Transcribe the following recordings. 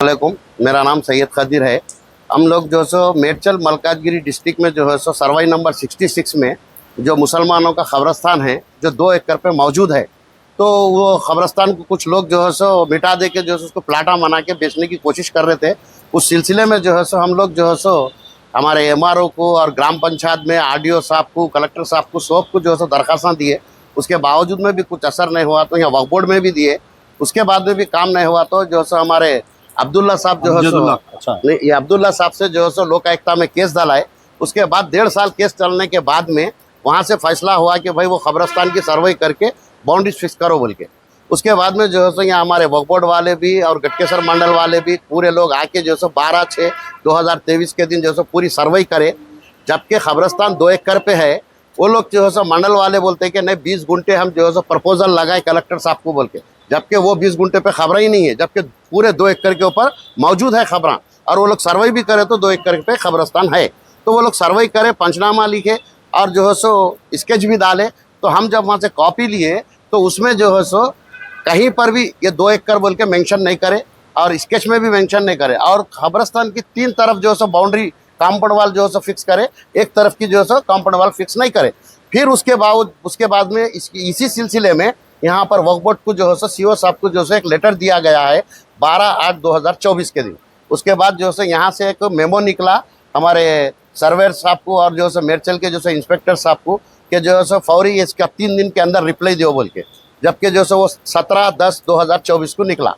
अस्सलामुअलैकुम। मेरा नाम सैयद खदीर है। हम लोग जो सो मेडचल मलकाजगिरी डिस्ट्रिक्ट में जो है सो सर्वाई नंबर 66 में जो मुसलमानों का कब्रस्तान है जो 2 एकड़ पे मौजूद है, तो वो कब्रस्तान को कुछ लोग जो है सो मिटा दे के जो है उसको प्लाटा बना के बेचने की कोशिश कर रहे थे। उस सिलसिले में जो है सो हम लोग जो है सो हमारे एमआरओ को और ग्राम पंचायत में आरडीओ साहब को, कलेक्टर साहब को, सबको जो है सो दरखास्त दिए। उसके बावजूद में भी कुछ असर नहीं हुआ, तो यहाँ वक्फ बोर्ड में भी दिए। उसके बाद में भी काम नहीं हुआ, तो जो है हमारे अब्दुल्ला साहब जो है सो अच्छा। नहीं, ये अब्दुल्ला साहब से जो है सो लोक आयुक्ता में केस डाला है। उसके बाद 1.5 साल केस चलने के बाद में वहाँ से फैसला हुआ कि भाई वो कब्रस्तान की सर्वे करके बाउंड्रीज फिक्स करो बोल के। उसके बाद में जो है सो यहाँ हमारे वक्फ बोर्ड वाले भी और गटकेसर मंडल वाले भी पूरे लोग आके जो है सो 12/6/2023 के दिन जो है सो पूरी सर्वे करे। जबकि कब्रस्तान 2 एकड़ पे है, वो लोग जो है सो मंडल वाले बोलते हैं कि नहीं 20 गुंठे हम जो है सो प्रपोजल लगाए कलेक्टर साहब को बोल के, जबकि वो 20 गुंठे पे खबरें ही नहीं है, जबकि पूरे 2 एकड़ के ऊपर मौजूद है खबरें। और वो लोग सर्वे भी करे तो 2 एकड़ पे कब्रस्तान है, तो वो लोग सर्वे करे, पंचनामा लिखे और जो है सो स्केच भी डाले। तो हम जब वहाँ से कॉपी लिए तो उसमें जो है सो कहीं पर भी ये 2 एकड़ बोल के मेंशन नहीं करे और स्केच में भी मेंशन नहीं करे, और कब्रस्तान की 3 तरफ जो है सो बाउंड्री कंपाउंड वाल जो है सो फिक्स करे, एक तरफ की जो है सो कंपाउंड वाल फिक्स नहीं करे। फिर उसके बाद में इसी सिलसिले में यहाँ पर वक्फ बोर्ड को जो है सो सीओ साहब को जो है एक लेटर दिया गया है 12/8/2024 के दिन। उसके बाद जो है यहाँ से एक मेमो निकला हमारे सर्वेयर साहब को और जो है मेडचल के जो है इंस्पेक्टर साहब को कि जो है फौरी इसका 3 दिन के अंदर रिप्लाई दो बोल के, जबकि जो है वो 17/10/2024 को निकला।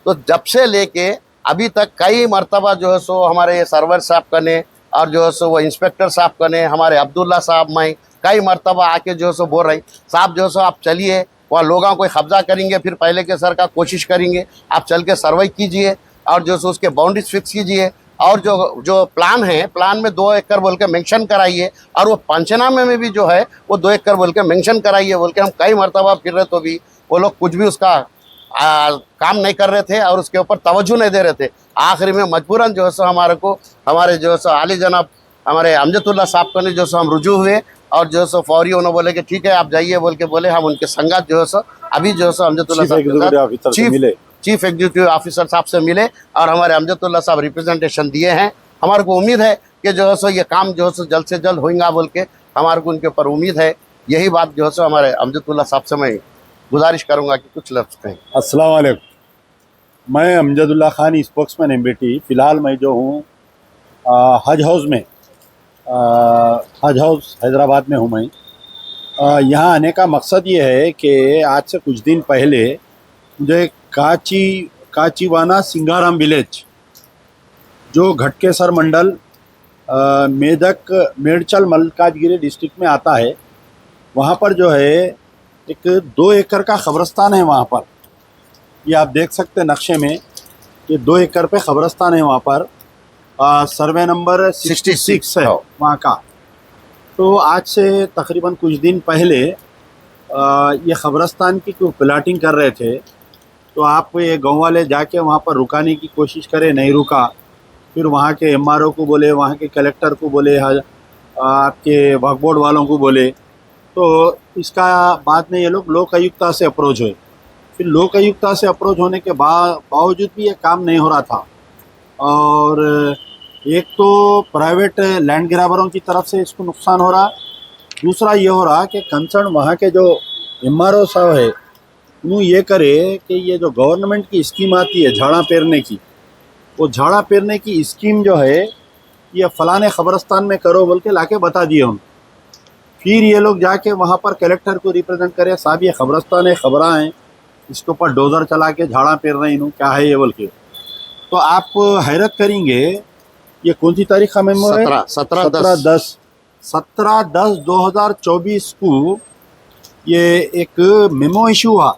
तो जब से लेके अभी तक कई मरतबा जो है सो हमारे सर्वेयर साहब का ने और जो है सो वो इंस्पेक्टर साहब का ने हमारे अब्दुल्ला साहब में कई मरतबा आके जो है सो बोल रही साहब जो है सो आप चलिए वहाँ लोगों को कब्जा करेंगे, फिर पहले के सर का कोशिश करेंगे, आप चल के सर्वे कीजिए और जो है उसके बाउंड्रीज फिक्स कीजिए और जो प्लान है प्लान में 2 एकड़ बोल के मेंशन कराइए, और वो पंचनामे में भी जो है वो 2 एकड़ बोल के मेंशन कराइए बोल के हम कई मरतबा फिर रहे, तो भी वो लोग कुछ भी उसका काम नहीं कर रहे थे और उसके ऊपर तवज्जो नहीं दे रहे थे। आखिरी में मजबूरन जो है सो हमारे जो है सो आली जनाब हमारे अमजदुल्ला साहब को ने जो सो हम रुजू हुए और जो सो फौरी उन्होंने बोले कि ठीक है आप जाइए बोल के बोले। हम उनके संगत जो है सो अभी जो है सो अमजदुल्ला साहब चीफ एग्जीक्यूटिव ऑफिसर साहब से मिले और हमारे अमजदुल्ला साहब रिप्रेजेंटेशन दिए हैं। हमारे को उम्मीद है कि जो है सो ये काम जो है सो जल्द से जल्द होगा बोल के हमारे को उनके ऊपर उम्मीद है। यही बात जो है सो हमारे अमजदुल्ला साहब से मैं गुजारिश करूँगा कि कुछ लफ्ज़ कहें। अस्सलाम वालेकुम। मैं अमजदुल्ला खान स्पोक्समैन एमबीटी। फ़िलहाल मैं जो हूँ हज हाउस में, हज हाउस हैदराबाद में हूँ मैं। यहाँ आने का मकसद ये है कि आज से कुछ दिन पहले मुझे काचीवाना सिंगाराम विलेज जो घटकेसर मंडल मेडचल मलकाजगिरी डिस्ट्रिक्ट में आता है, वहाँ पर जो है एक 2 एकड़ का कब्रस्तान है। वहाँ पर ये आप देख सकते हैं नक्शे में, ये 2 एकड़ पे कब्रस्तान है। वहाँ पर सर्वे नंबर 66 है वहाँ का। तो आज से तकरीबन कुछ दिन पहले ये कब्रस्तान की कोई प्लाटिंग कर रहे थे, तो आप ये गाँव वाले जाके वहाँ पर रुकाने की कोशिश करे, नहीं रुका। फिर वहाँ के एमआरओ को बोले, वहाँ के कलेक्टर को बोले, आपके वक्फ बोर्ड वालों को बोले। तो इसका बाद में ये लोग लोक आयुक्ता से अप्रोच हुए। फिर लोक आयुक्ता से अप्रोच होने के बावजूद भी ये काम नहीं हो रहा था। और एक तो प्राइवेट लैंड ग्रैबरों की तरफ से इसको नुकसान हो रहा, दूसरा ये हो रहा कि कंसर्न वहाँ के जो एमआरओ साहब है उन्होंने ये करे कि ये जो गवर्नमेंट की स्कीम आती है झाड़ा पेरने की, वो झाड़ा पेरने की स्कीम जो है ये फ़लाने ख़बरस्तान में करो बोल के लाके बता दिए उन। फिर ये लोग जाके वहाँ पर कलेक्टर को रिप्रेजेंट करे, साहब ये ख़बरस्तान है, ख़बराँ हैं, इसके ऊपर डोज़र चला के झाड़ा पेर रहे हैं, क्या है ये बोल के। तो आप हैरत करेंगे, ये कौन सी तारीख का मेमो है? 17/10/2024 को ये एक मेमो इशू हुआ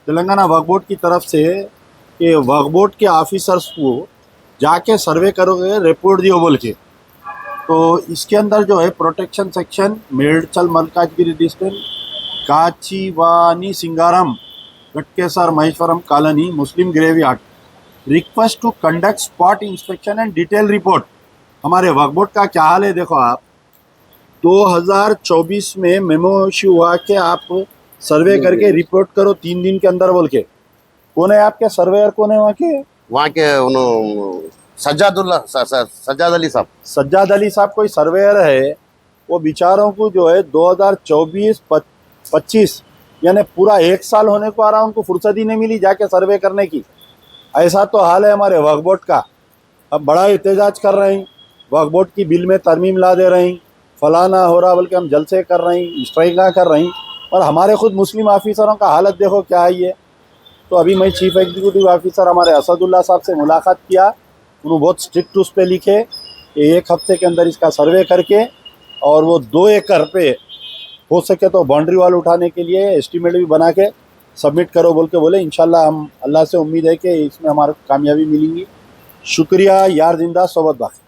तेलंगाना वक्फ बोर्ड की तरफ से कि वक्फ बोर्ड के ऑफिसर्स को जाके सर्वे करोगे, रिपोर्ट दियो बोल के। तो इसके अंदर जो है protection section Medchal Malkajgiri district Kachivani Singaram Ghatkesar Maheshwaram colony Muslim graveyard request to conduct spot inspection and detail report. हमारे वक्फ बोर्ड का क्या हाल है देखो आप। 2024 में मेमो इशू हुआ कि आप सर्वे करके रिपोर्ट करो 3 दिन के अंदर बोल के। कौन है आपके सर्वेयर, कौन है वहाँ के? वहाँ के सज्जाद अली साहब। सज्जाद अली साहब कोई सर्वेयर है, वो बेचारों को जो है 2024-25 यानी पूरा 1 साल होने को आ रहा, उनको फुर्सत ही नहीं मिली जाके सर्वे करने की। ऐसा तो हाल है हमारे वक्फ बोर्ड का। अब बड़ा एहतजाज कर रहे हैं, वक्फ बोर्ड की बिल में तरमीम ला दे रहे हैं, फलाना हो रहा बल्कि हम जलसे कर रहे हैं, स्ट्राइका कर रहे हैं, और हमारे खुद मुस्लिम ऑफिसरों का हालत देखो क्या है ये। तो अभी मैं चीफ एग्जीक्यूटिव ऑफिसर हमारे असदुल्ला साहब से मुलाकात किया, उन्होंने बहुत स्ट्रिक्ट उस पर लिखे कि 1 हफ्ते के अंदर इसका सर्वे करके और वो 2 एकड़ पे हो सके तो बाउंड्री वाल उठाने के लिए एस्टीमेट भी बना के सबमिट करो बोल के बोले। इंशाल्लाह हम अल्लाह से उम्मीद है कि इसमें हमारे कामयाबी मिलेगी। शुक्रिया। यार जिंदा सोबत बाकी।